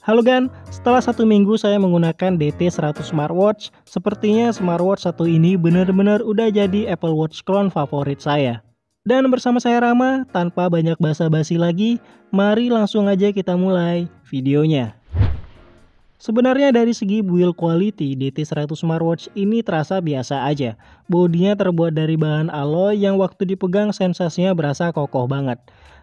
Halo Gan, setelah 1 minggu saya menggunakan DT100 Smartwatch, sepertinya smartwatch satu ini benar-benar udah jadi Apple Watch clone favorit saya. Dan bersama saya Rama, tanpa banyak basa-basi lagi, mari langsung aja kita mulai videonya. Sebenarnya dari segi build quality, DT100 Smartwatch ini terasa biasa aja. Bodinya terbuat dari bahan alloy yang waktu dipegang sensasinya berasa kokoh banget.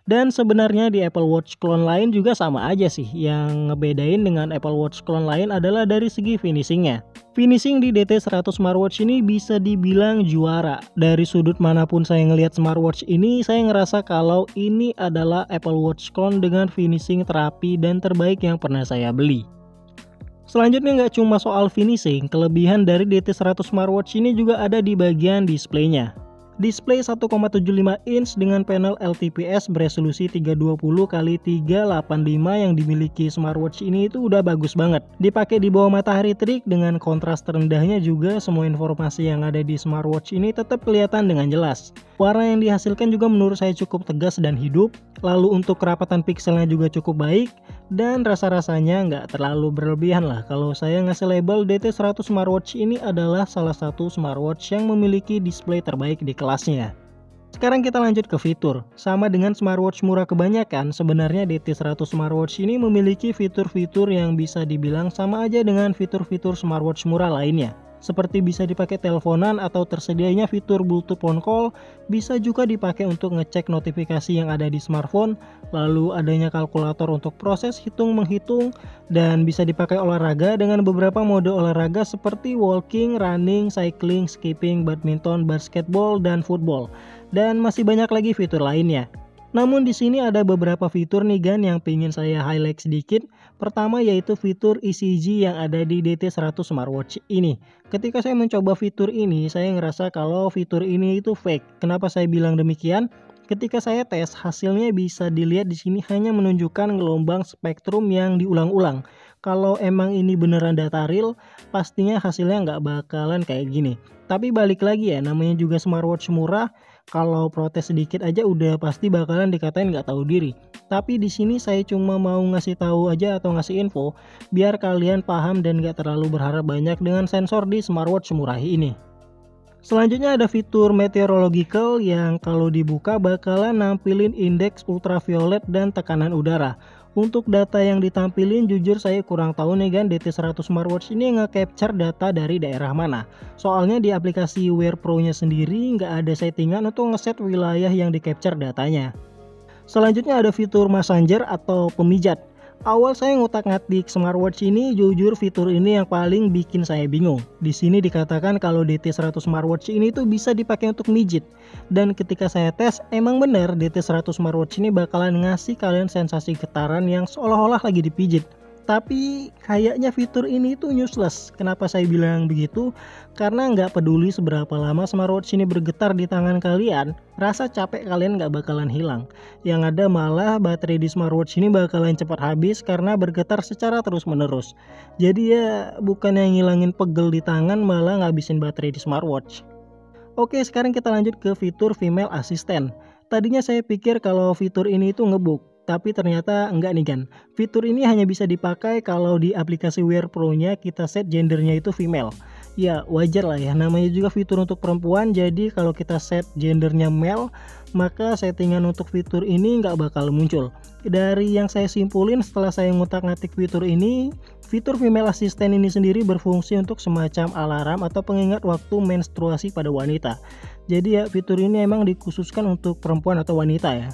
Dan sebenarnya di Apple Watch clone lain juga sama aja sih. Yang ngebedain dengan Apple Watch clone lain adalah dari segi finishingnya. Finishing di DT100 Smartwatch ini bisa dibilang juara. Dari sudut manapun saya ngelihat smartwatch ini, saya ngerasa kalau ini adalah Apple Watch clone dengan finishing terapi dan terbaik yang pernah saya beli. Selanjutnya nggak cuma soal finishing, kelebihan dari DT100 Smartwatch ini juga ada di bagian displaynya. Display 1,75 inch dengan panel LTPS beresolusi 320x385 yang dimiliki smartwatch ini itu udah bagus banget. Dipakai di bawah matahari terik dengan kontras terendahnya juga semua informasi yang ada di smartwatch ini tetap kelihatan dengan jelas. Warna yang dihasilkan juga menurut saya cukup tegas dan hidup. Lalu untuk kerapatan pikselnya juga cukup baik. Dan rasa-rasanya nggak terlalu berlebihan lah kalau saya ngasih label DT100 Smartwatch ini adalah salah satu smartwatch yang memiliki display terbaik di kelasnya. Sekarang kita lanjut ke fitur. Sama dengan smartwatch murah kebanyakan, sebenarnya DT100 Smartwatch ini memiliki fitur-fitur yang bisa dibilang sama aja dengan fitur-fitur smartwatch murah lainnya. Seperti bisa dipakai teleponan atau tersedianya fitur Bluetooth phone call, bisa juga dipakai untuk ngecek notifikasi yang ada di smartphone, lalu adanya kalkulator untuk proses hitung-menghitung, dan bisa dipakai olahraga dengan beberapa mode olahraga seperti walking, running, cycling, skipping, badminton, basketball, dan football. Dan masih banyak lagi fitur lainnya. Namun di sini ada beberapa fitur nih Gan yang pengen saya highlight sedikit. Pertama yaitu fitur ECG yang ada di DT100 Smartwatch ini. Ketika saya mencoba fitur ini, saya ngerasa kalau fitur ini itu fake. Kenapa saya bilang demikian? Ketika saya tes, hasilnya bisa dilihat di sini hanya menunjukkan gelombang spektrum yang diulang-ulang. Kalau emang ini beneran data real, pastinya hasilnya nggak bakalan kayak gini. Tapi balik lagi ya, namanya juga smartwatch murah. Kalau protes sedikit aja udah pasti bakalan dikatain nggak tahu diri. Tapi di sini saya cuma mau ngasih tahu aja atau ngasih info biar kalian paham dan nggak terlalu berharap banyak dengan sensor di smartwatch murah ini. Selanjutnya ada fitur meteorological yang kalau dibuka bakalan nampilin indeks ultraviolet dan tekanan udara. Untuk data yang ditampilin jujur saya kurang tahu nih kan DT100 Smartwatch ini nge-capture data dari daerah mana. Soalnya di aplikasi Wear Pro nya sendiri nggak ada settingan untuk ngeset wilayah yang di-capture datanya. Selanjutnya ada fitur messenger atau pemijat. Awal saya ngotak-ngatik smartwatch ini, jujur fitur ini yang paling bikin saya bingung. Di sini dikatakan kalau DT100 Smartwatch ini tuh bisa dipakai untuk mijit. Dan ketika saya tes, emang bener DT100 Smartwatch ini bakalan ngasih kalian sensasi getaran yang seolah-olah lagi dipijit. Tapi kayaknya fitur ini tuh useless. Kenapa saya bilang begitu? Karena nggak peduli seberapa lama smartwatch ini bergetar di tangan kalian, rasa capek kalian nggak bakalan hilang. Yang ada malah baterai di smartwatch ini bakalan cepat habis karena bergetar secara terus-menerus. Jadi ya bukan yang ngilangin pegel di tangan, malah ngabisin baterai di smartwatch. Oke, sekarang kita lanjut ke fitur female assistant. Tadinya saya pikir kalau fitur ini tuh ngebug. Tapi ternyata enggak nih kan. Fitur ini hanya bisa dipakai kalau di aplikasi Wear Pro nya kita set gendernya itu female. Ya wajar lah ya, namanya juga fitur untuk perempuan. Jadi kalau kita set gendernya male, maka settingan untuk fitur ini nggak bakal muncul. Dari yang saya simpulin setelah saya ngutak-ngatik fitur ini, fitur female assistant ini sendiri berfungsi untuk semacam alarm atau pengingat waktu menstruasi pada wanita. Jadi ya fitur ini emang dikhususkan untuk perempuan atau wanita ya.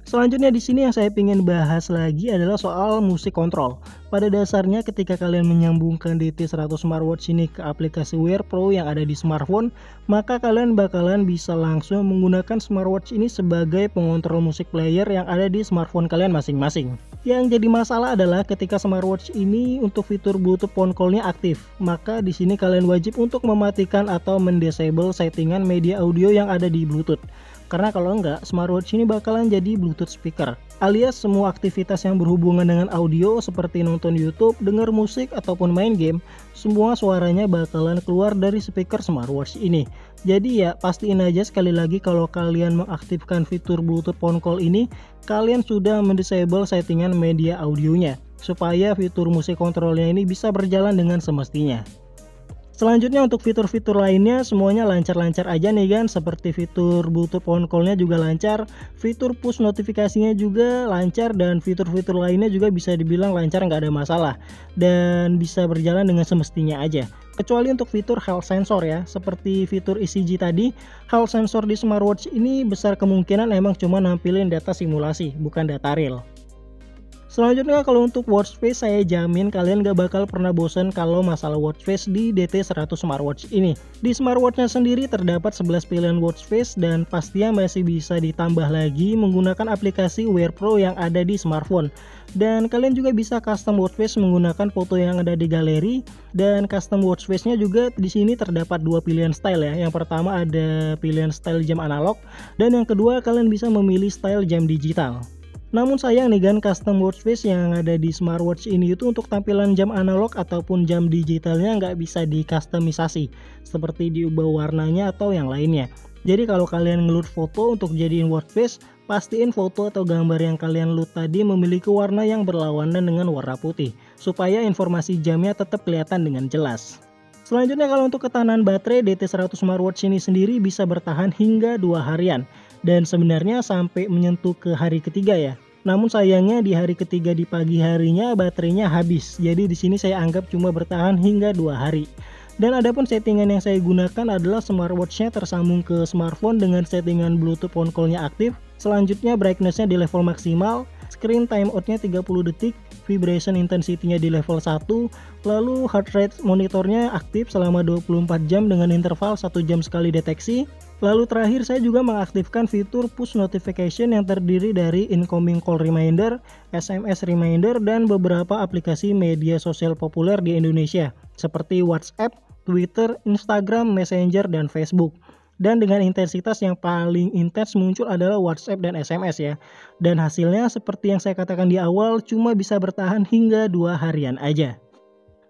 Selanjutnya di sini yang saya ingin bahas lagi adalah soal musik kontrol. Pada dasarnya ketika kalian menyambungkan DT100 Smartwatch ini ke aplikasi Wear Pro yang ada di smartphone, maka kalian bakalan bisa langsung menggunakan smartwatch ini sebagai pengontrol musik player yang ada di smartphone kalian masing-masing. Yang jadi masalah adalah ketika smartwatch ini untuk fitur Bluetooth phone call-nya aktif, maka di sini kalian wajib untuk mematikan atau mendisable settingan media audio yang ada di Bluetooth. Karena kalau enggak, smartwatch ini bakalan jadi Bluetooth speaker. Alias semua aktivitas yang berhubungan dengan audio seperti nonton YouTube, denger musik, ataupun main game, semua suaranya bakalan keluar dari speaker smartwatch ini. Jadi ya pastiin aja sekali lagi kalau kalian mengaktifkan fitur Bluetooth phone call ini, kalian sudah mendisable settingan media audionya. supaya fitur musik kontrolnya ini bisa berjalan dengan semestinya. Selanjutnya untuk fitur-fitur lainnya semuanya lancar-lancar aja nih kan, seperti fitur Bluetooth phone call-nya juga lancar, fitur push notifikasinya juga lancar, dan fitur-fitur lainnya juga bisa dibilang lancar, nggak ada masalah dan bisa berjalan dengan semestinya aja. Kecuali untuk fitur health sensor ya, seperti fitur ECG tadi, health sensor di smartwatch ini besar kemungkinan emang cuma nampilin data simulasi, bukan data real. Selanjutnya kalau untuk watch face, saya jamin kalian gak bakal pernah bosan kalau masalah watch face di DT100 smartwatch ini. Di smartwatchnya sendiri terdapat 11 pilihan watch face dan pastinya masih bisa ditambah lagi menggunakan aplikasi Wear Pro yang ada di smartphone. Dan kalian juga bisa custom watch face menggunakan foto yang ada di galeri, dan custom watch face-nya juga di sini terdapat dua pilihan style ya. Yang pertama ada pilihan style jam analog, dan yang kedua kalian bisa memilih style jam digital. Namun sayang nih kan, custom watch face yang ada di smartwatch ini itu untuk tampilan jam analog ataupun jam digitalnya nggak bisa dikustomisasi, seperti diubah warnanya atau yang lainnya. Jadi kalau kalian ngeload foto untuk jadiin watch face, pastiin foto atau gambar yang kalian load tadi memiliki warna yang berlawanan dengan warna putih, supaya informasi jamnya tetap kelihatan dengan jelas. Selanjutnya kalau untuk ketahanan baterai, DT100 smartwatch ini sendiri bisa bertahan hingga 2 harian. Dan sebenarnya sampai menyentuh ke hari ketiga ya. Namun sayangnya di hari ketiga di pagi harinya baterainya habis. Jadi di sini saya anggap cuma bertahan hingga 2 hari. Dan adapun settingan yang saya gunakan adalah smartwatchnya tersambung ke smartphone dengan settingan Bluetooth phone call-nya aktif. Selanjutnya brightness-nya di level maksimal, screen timeout-nya 30 detik, vibration intensity-nya di level 1, lalu heart rate monitornya aktif selama 24 jam dengan interval 1 jam sekali deteksi. Lalu terakhir saya juga mengaktifkan fitur push notification yang terdiri dari incoming call reminder, SMS reminder, dan beberapa aplikasi media sosial populer di Indonesia seperti WhatsApp, Twitter, Instagram, Messenger, dan Facebook. Dan dengan intensitas yang paling intens muncul adalah WhatsApp dan SMS ya. Dan hasilnya seperti yang saya katakan di awal, cuma bisa bertahan hingga 2 harian aja.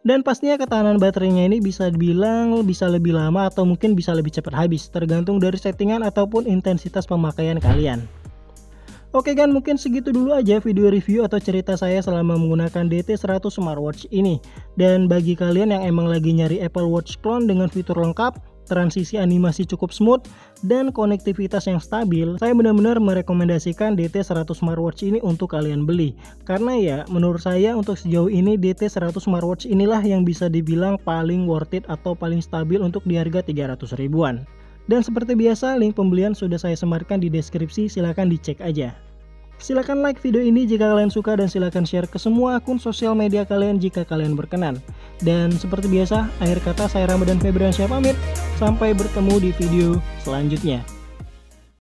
Dan pastinya ketahanan baterainya ini bisa dibilang bisa lebih lama atau mungkin bisa lebih cepat habis, tergantung dari settingan ataupun intensitas pemakaian kalian. Oke kan, mungkin segitu dulu aja video review atau cerita saya selama menggunakan DT100 smartwatch ini. Dan bagi kalian yang emang lagi nyari Apple Watch clone dengan fitur lengkap, transisi animasi cukup smooth, dan konektivitas yang stabil, saya benar-benar merekomendasikan DT100 smartwatch ini untuk kalian beli. Karena ya, menurut saya untuk sejauh ini DT100 smartwatch inilah yang bisa dibilang paling worth it atau paling stabil untuk di harga 300 ribuan. Dan seperti biasa, link pembelian sudah saya sematkan di deskripsi, silahkan dicek aja. Silahkan like video ini jika kalian suka dan silahkan share ke semua akun sosial media kalian jika kalian berkenan. Dan seperti biasa, akhir kata saya Ramadan Febriansyah pamit. Sampai bertemu di video selanjutnya.